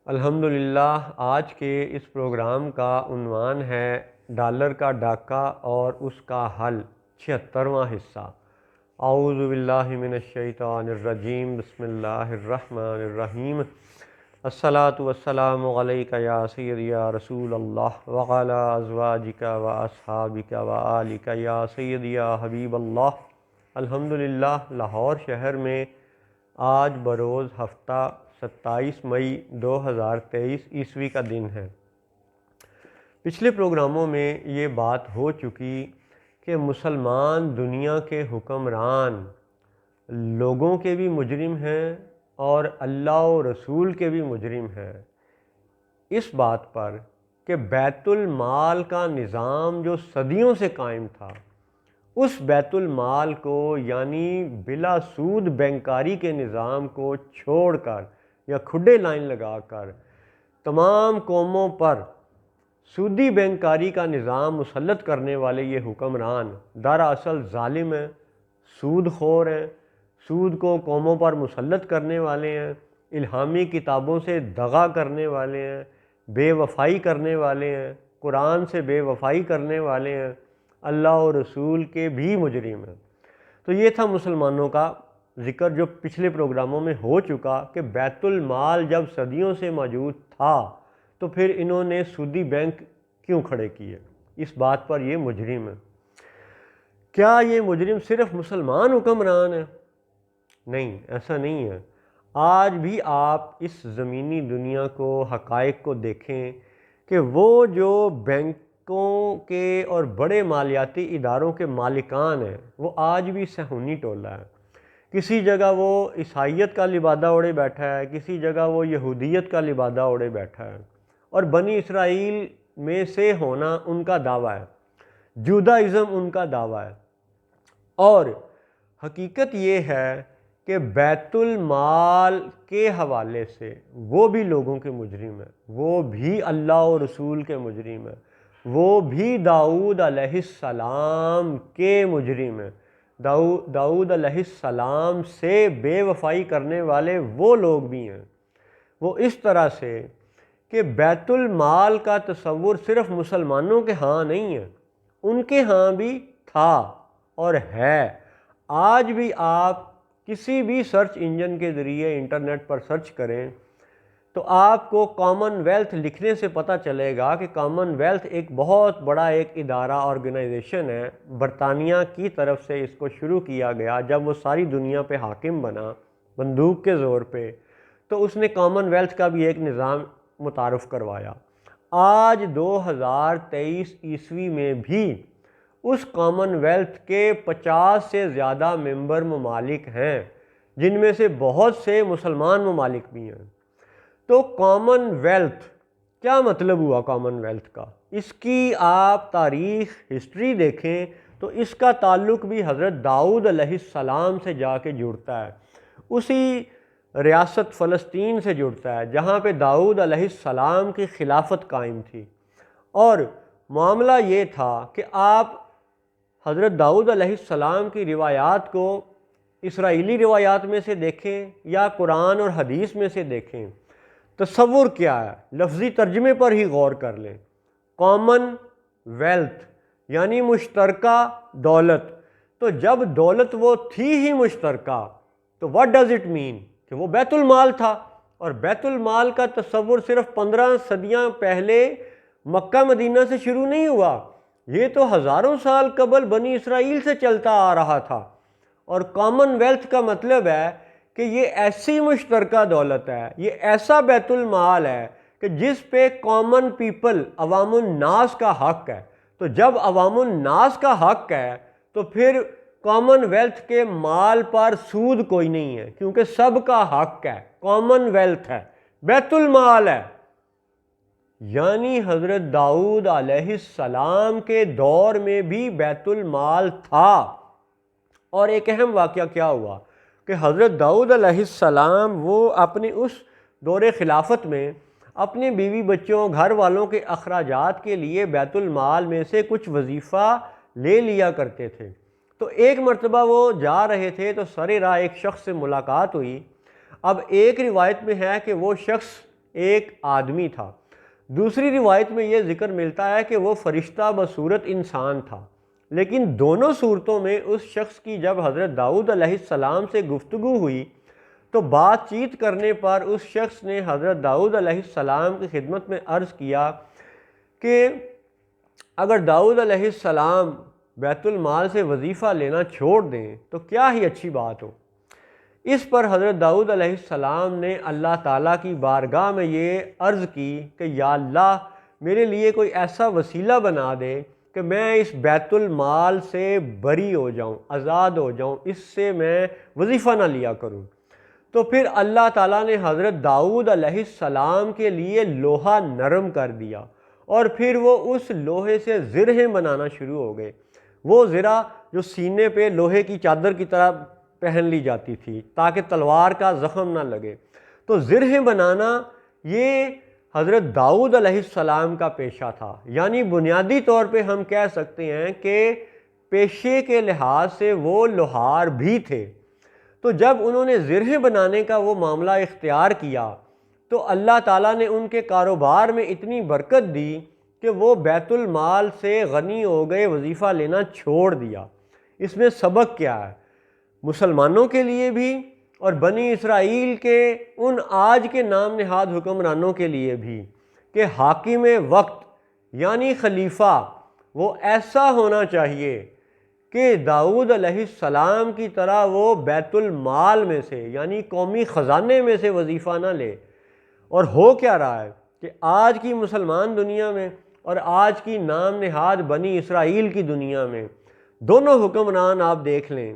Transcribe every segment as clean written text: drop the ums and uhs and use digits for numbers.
الحمدللہ آج کے اس پروگرام کا عنوان ہے ڈالر کا ڈاکہ اور اس کا حل 76واں حصہ۔ اعوذ باللہ من الشیطان الرجیم، بسم اللہ الرحمن الرحیم۔ الصلاۃ والسلام علیک یا سیدی یا رسول اللہ وعلی ازواجک و اصحابک و آلک یا سیدی یا حبیب اللہ۔ الحمدللہ لاہور شہر میں آج بروز ہفتہ 27 مئی 2023 عیسوی کا دن ہے۔ پچھلے پروگراموں میں یہ بات ہو چکی کہ مسلمان دنیا کے حکمران لوگوں کے بھی مجرم ہیں اور اللہ و رسول کے بھی مجرم ہیں، اس بات پر کہ بیت المال کا نظام جو صدیوں سے قائم تھا، اس بیت المال کو یعنی بلا سود بینکاری کے نظام کو چھوڑ کر یا کھڈے لائن لگا کر تمام قوموں پر سودی بینکاری کا نظام مسلط کرنے والے یہ حکمران دراصل ظالم ہیں، سود خور ہیں، سود کو قوموں پر مسلط کرنے والے ہیں، الہامی کتابوں سے دغا کرنے والے ہیں، بے وفائی کرنے والے ہیں، قرآن سے بے وفائی کرنے والے ہیں، اللہ و رسول کے بھی مجرم ہیں۔ تو یہ تھا مسلمانوں کا ذکر جو پچھلے پروگراموں میں ہو چکا کہ بیت المال جب صدیوں سے موجود تھا تو پھر انہوں نے سودی بینک کیوں کھڑے کیے، اس بات پر یہ مجرم ہیں۔ کیا یہ مجرم صرف مسلمان حکمران ہیں؟ نہیں، ایسا نہیں ہے۔ آج بھی آپ اس زمینی دنیا کو، حقائق کو دیکھیں کہ وہ جو بینکوں کے اور بڑے مالیاتی اداروں کے مالکان ہیں وہ آج بھی صہیونی ٹولہ ہے۔ کسی جگہ وہ عیسائیت کا لبادہ اوڑے بیٹھا ہے، کسی جگہ وہ یہودیت کا لبادہ اوڑے بیٹھا ہے، اور بنی اسرائیل میں سے ہونا ان کا دعویٰ ہے، جودائزم ان کا دعویٰ ہے۔ اور حقیقت یہ ہے کہ بیت المال کے حوالے سے وہ بھی لوگوں کے مجرم ہیں، وہ بھی اللہ و رسول کے مجرم ہیں، وہ بھی داؤد علیہ السلام کے مجرم ہیں۔ داؤد علیہ السلام سے بے وفائی کرنے والے وہ لوگ بھی ہیں۔ وہ اس طرح سے کہ بیت المال کا تصور صرف مسلمانوں کے ہاں نہیں ہے، ان کے ہاں بھی تھا اور ہے۔ آج بھی آپ کسی بھی سرچ انجن کے ذریعے انٹرنیٹ پر سرچ کریں تو آپ کو کامن ویلتھ لکھنے سے پتہ چلے گا کہ کامن ویلتھ ایک بہت بڑا ایک ادارہ، آرگنائزیشن ہے، برطانیہ کی طرف سے اس کو شروع کیا گیا جب وہ ساری دنیا پہ حاکم بنا بندوق کے زور پہ، تو اس نے کامن ویلتھ کا بھی ایک نظام متعارف کروایا۔ آج 2023 عیسوی میں بھی اس کامن ویلتھ کے 50 سے زیادہ ممبر ممالک ہیں، جن میں سے بہت سے مسلمان ممالک بھی ہیں۔ تو کامن ویلتھ کیا مطلب ہوا؟ کامن ویلتھ کا اس کی آپ تاریخ، ہسٹری دیکھیں تو اس کا تعلق بھی حضرت داؤد علیہ السلام سے جا کے جڑتا ہے، اسی ریاست فلسطین سے جڑتا ہے جہاں پہ داؤد علیہ السلام کی خلافت قائم تھی۔ اور معاملہ یہ تھا کہ آپ حضرت داؤد علیہ السلام کی روایات کو اسرائیلی روایات میں سے دیکھیں یا قرآن اور حدیث میں سے دیکھیں، تصور کیا ہے، لفظی ترجمے پر ہی غور کر لیں۔ کامن ویلتھ یعنی مشترکہ دولت، تو جب دولت وہ تھی ہی مشترکہ تو واٹ ڈز اٹ مین کہ وہ بیت المال تھا، اور بیت المال کا تصور صرف 15 صدیاں پہلے مکہ مدینہ سے شروع نہیں ہوا، یہ تو ہزاروں سال قبل بنی اسرائیل سے چلتا آ رہا تھا۔ اور کامن ویلتھ کا مطلب ہے کہ یہ ایسی مشترکہ دولت ہے، یہ ایسا بیت المال ہے کہ جس پہ کامن پیپل، عوام الناس کا حق ہے۔ تو جب عوام الناس کا حق ہے تو پھر کامن ویلتھ کے مال پر سود کوئی نہیں ہے، کیونکہ سب کا حق ہے، کامن ویلتھ ہے، بیت المال ہے۔ یعنی حضرت داؤد علیہ السلام کے دور میں بھی بیت المال تھا۔ اور ایک اہم واقعہ کیا ہوا کہ حضرت داؤد علیہ السلام وہ اپنی اس دور خلافت میں اپنے بیوی بچوں، گھر والوں کے اخراجات کے لیے بیت المال میں سے کچھ وظیفہ لے لیا کرتے تھے۔ تو ایک مرتبہ وہ جا رہے تھے تو سر راہ ایک شخص سے ملاقات ہوئی۔ اب ایک روایت میں ہے کہ وہ شخص ایک آدمی تھا۔ دوسری روایت میں یہ ذکر ملتا ہے کہ وہ فرشتہ بصورت انسان تھا، لیکن دونوں صورتوں میں اس شخص کی جب حضرت داؤد علیہ السلام سے گفتگو ہوئی تو بات چیت کرنے پر اس شخص نے حضرت داؤد علیہ السلام کی خدمت میں عرض کیا کہ اگر داؤد علیہ السلام بیت المال سے وظیفہ لینا چھوڑ دیں تو کیا ہی اچھی بات ہو۔ اس پر حضرت داؤد علیہ السلام نے اللہ تعالیٰ کی بارگاہ میں یہ عرض کی کہ یا اللہ میرے لیے کوئی ایسا وسیلہ بنا دے کہ میں اس بیت المال سے بری ہو جاؤں، آزاد ہو جاؤں، اس سے میں وظیفہ نہ لیا کروں۔ تو پھر اللہ تعالیٰ نے حضرت داؤد علیہ السلام کے لیے لوہا نرم کر دیا، اور پھر وہ اس لوہے سے زرہیں بنانا شروع ہو گئے۔ وہ زرہ جو سینے پہ لوہے کی چادر کی طرح پہن لی جاتی تھی تاکہ تلوار کا زخم نہ لگے، تو زرہیں بنانا یہ حضرت داؤد علیہ السلام کا پیشہ تھا۔ یعنی بنیادی طور پہ ہم کہہ سکتے ہیں کہ پیشے کے لحاظ سے وہ لوہار بھی تھے۔ تو جب انہوں نے زرہیں بنانے کا وہ معاملہ اختیار کیا تو اللہ تعالیٰ نے ان کے کاروبار میں اتنی برکت دی کہ وہ بیت المال سے غنی ہو گئے، وظیفہ لینا چھوڑ دیا۔ اس میں سبق کیا ہے؟ مسلمانوں کے لیے بھی اور بنی اسرائیل کے ان آج کے نام نہاد حکمرانوں کے لیے بھی کہ حاکم وقت یعنی خلیفہ وہ ایسا ہونا چاہیے کہ داؤد علیہ السلام کی طرح وہ بیت المال میں سے یعنی قومی خزانے میں سے وظیفہ نہ لے۔ اور ہو کیا رہا ہے کہ آج کی مسلمان دنیا میں اور آج کی نام نہاد بنی اسرائیل کی دنیا میں دونوں حکمران آپ دیکھ لیں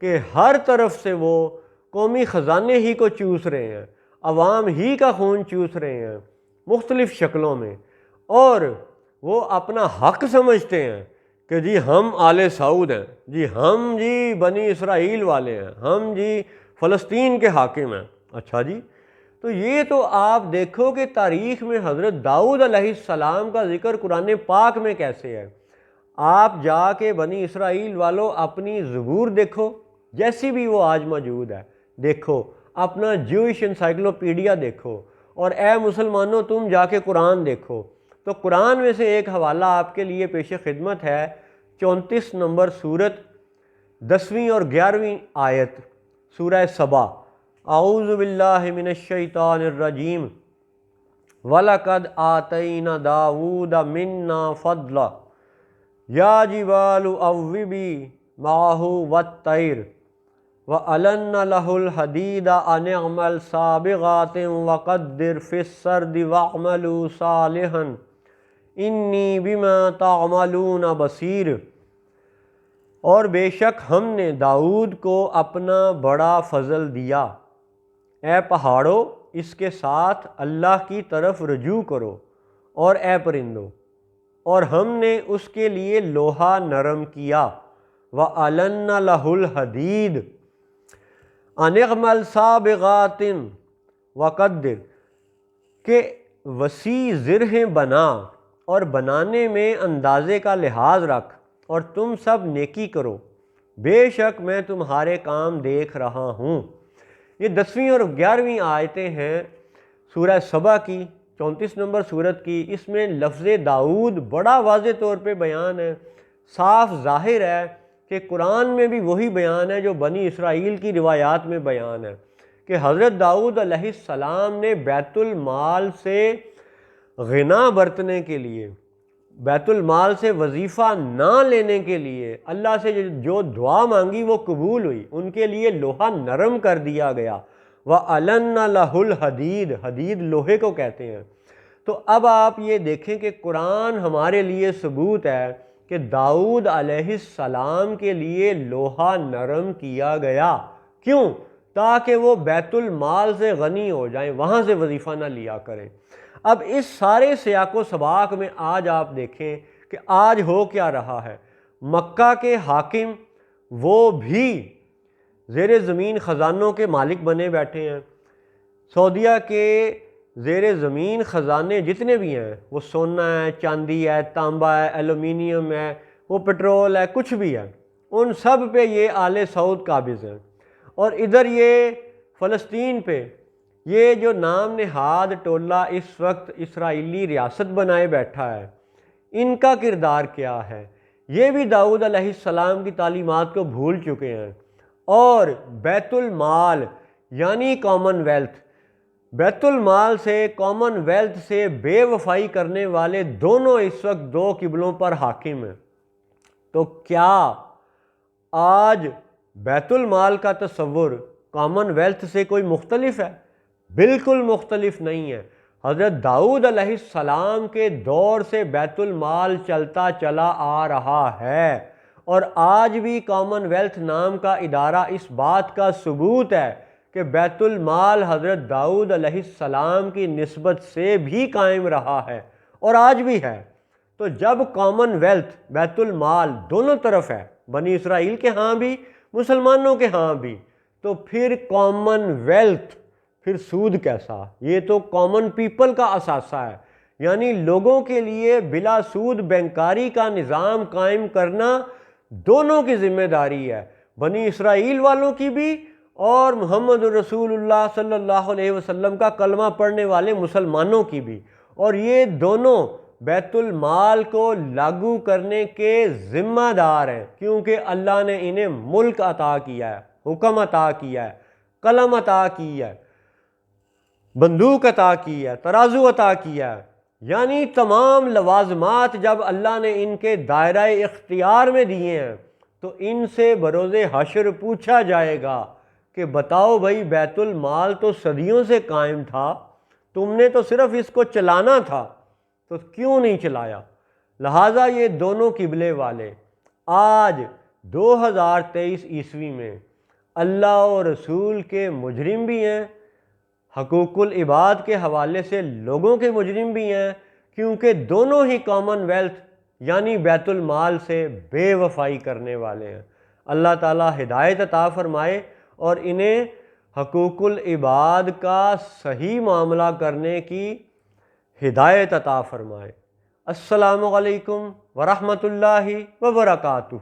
کہ ہر طرف سے وہ قومی خزانے ہی کو چوس رہے ہیں، عوام ہی کا خون چوس رہے ہیں مختلف شکلوں میں، اور وہ اپنا حق سمجھتے ہیں کہ جی ہم آل سعود ہیں، جی ہم جی بنی اسرائیل والے ہیں، ہم جی فلسطین کے حاکم ہیں۔ اچھا جی، تو یہ تو آپ دیکھو کہ تاریخ میں حضرت داؤد علیہ السلام کا ذکر قرآن پاک میں کیسے ہے۔ آپ جا کے بنی اسرائیل والوں اپنی زبور دیکھو جیسی بھی وہ آج موجود ہے، دیکھو اپنا جوئش انسائکلوپیڈیا دیکھو، اور اے مسلمانوں تم جا کے قرآن دیکھو۔ تو قرآن میں سے ایک حوالہ آپ کے لیے پیش خدمت ہے، 34 نمبر سورت 10ویں اور 11ویں آیت سورہ سبا۔ اعوذ باللہ من الشیطان الرجیم وَلَقَدْ آتَيْنَا دَاوُودَ مِنَّا فَضْلًا یا جبال اوبی مَعَهُ وَالطَّيْرَ وَأَلَنَّا لَهُ الْحَدِيدَ أَنِ اعْمَلْ سَابِغَاتٍ وَقَدِّرْ فِي السَّرْدِ وَاعْمَلُوا صَالِحًا إِنِّي بِمَا تَعْمَلُونَ بَصِيرٌ۔ اور بے شک ہم نے داؤد کو اپنا بڑا فضل دیا، اے پہاڑوں اس کے ساتھ اللہ کی طرف رجوع کرو، اور اے پرندوں، اور ہم نے اس کے لیے لوہا نرم کیا، وَأَلَنَّا لَهُ الْحَدِيدَ أَنِ اعْمَلْ سَابِغَاتٍ وَقَدِّرْ کہ وسیع زرہیں بنا اور بنانے میں اندازے کا لحاظ رکھ، اور تم سب نیکی کرو، بے شک میں تمہارے کام دیکھ رہا ہوں۔ یہ 10ویں اور 11ویں آیتیں ہیں سورہ سبا کی 34 نمبر سورت کی۔ اس میں لفظ داؤد بڑا واضح طور پہ بیان ہے، صاف ظاہر ہے کہ قرآن میں بھی وہی بیان ہے جو بنی اسرائیل کی روایات میں بیان ہے کہ حضرت داؤد علیہ السلام نے بیت المال سے غنا برتنے کے لیے، بیت المال سے وظیفہ نہ لینے کے لیے اللہ سے جو دعا مانگی وہ قبول ہوئی، ان کے لیے لوہا نرم کر دیا گیا۔ وَأَلَنَّا لَهُ الْحَدِيدَ، حدید لوہے کو کہتے ہیں۔ تو اب آپ یہ دیکھیں کہ قرآن ہمارے لیے ثبوت ہے کہ داؤد علیہ السلام کے لیے لوہا نرم کیا گیا۔ کیوں؟ تاکہ وہ بیت المال سے غنی ہو جائیں، وہاں سے وظیفہ نہ لیا کریں۔ اب اس سارے سیاق و سباق میں آج آپ دیکھیں کہ آج ہو کیا رہا ہے۔ مکہ کے حاکم وہ بھی زیر زمین خزانوں کے مالک بنے بیٹھے ہیں۔ سعودیہ کے زیر زمین خزانے جتنے بھی ہیں، وہ سونا ہے، چاندی ہے، تانبا ہے، ایلومینیم ہے، وہ پٹرول ہے، کچھ بھی ہے، ان سب پہ یہ آل سعود قابض ہیں۔ اور ادھر یہ فلسطین پہ یہ جو نام نہاد ٹولہ اس وقت اسرائیلی ریاست بنائے بیٹھا ہے، ان کا کردار کیا ہے؟ یہ بھی داؤد علیہ السلام کی تعلیمات کو بھول چکے ہیں، اور بیت المال یعنی کامن ویلتھ، بیت المال سے، کامن ویلتھ سے بے وفائی کرنے والے دونوں اس وقت دو قبلوں پر حاکم ہیں۔ تو کیا آج بیت المال کا تصور کامن ویلتھ سے کوئی مختلف ہے؟ بالکل مختلف نہیں ہے۔ حضرت داؤد علیہ السلام کے دور سے بیت المال چلتا چلا آ رہا ہے، اور آج بھی کامن ویلتھ نام کا ادارہ اس بات کا ثبوت ہے کہ بیت المال حضرت داؤد علیہ السلام کی نسبت سے بھی قائم رہا ہے اور آج بھی ہے۔ تو جب کامن ویلتھ، بیت المال دونوں طرف ہے، بنی اسرائیل کے ہاں بھی، مسلمانوں کے ہاں بھی، تو پھر کامن ویلتھ، پھر سود کیسا؟ یہ تو کامن پیپل کا اثاثہ ہے، یعنی لوگوں کے لیے بلا سود بینکاری کا نظام قائم کرنا دونوں کی ذمہ داری ہے، بنی اسرائیل والوں کی بھی اور محمد رسول اللہ صلی اللہ علیہ وسلم کا کلمہ پڑھنے والے مسلمانوں کی بھی، اور یہ دونوں بیت المال کو لاگو کرنے کے ذمہ دار ہیں، کیونکہ اللہ نے انہیں ملک عطا کیا ہے، حکم عطا کیا ہے، قلم عطا کی ہے، بندوق عطا کی ہے، ترازو عطا کیا ہے، یعنی تمام لوازمات جب اللہ نے ان کے دائرہ اختیار میں دیے ہیں تو ان سے بروز حشر پوچھا جائے گا کہ بتاؤ بھائی، بیت المال تو صدیوں سے قائم تھا، تم نے تو صرف اس کو چلانا تھا، تو کیوں نہیں چلایا؟ لہٰذا یہ دونوں قبلے والے آج 2023 عیسوی میں اللہ اور رسول کے مجرم بھی ہیں، حقوق العباد کے حوالے سے لوگوں کے مجرم بھی ہیں، کیونکہ دونوں ہی کامن ویلتھ یعنی بیت المال سے بے وفائی کرنے والے ہیں۔ اللہ تعالی ہدایت عطا فرمائے اور انہیں حقوق العباد کا صحیح معاملہ کرنے کی ہدایت عطا فرمائے۔ السلام علیکم ورحمۃ اللہ وبرکاتہ۔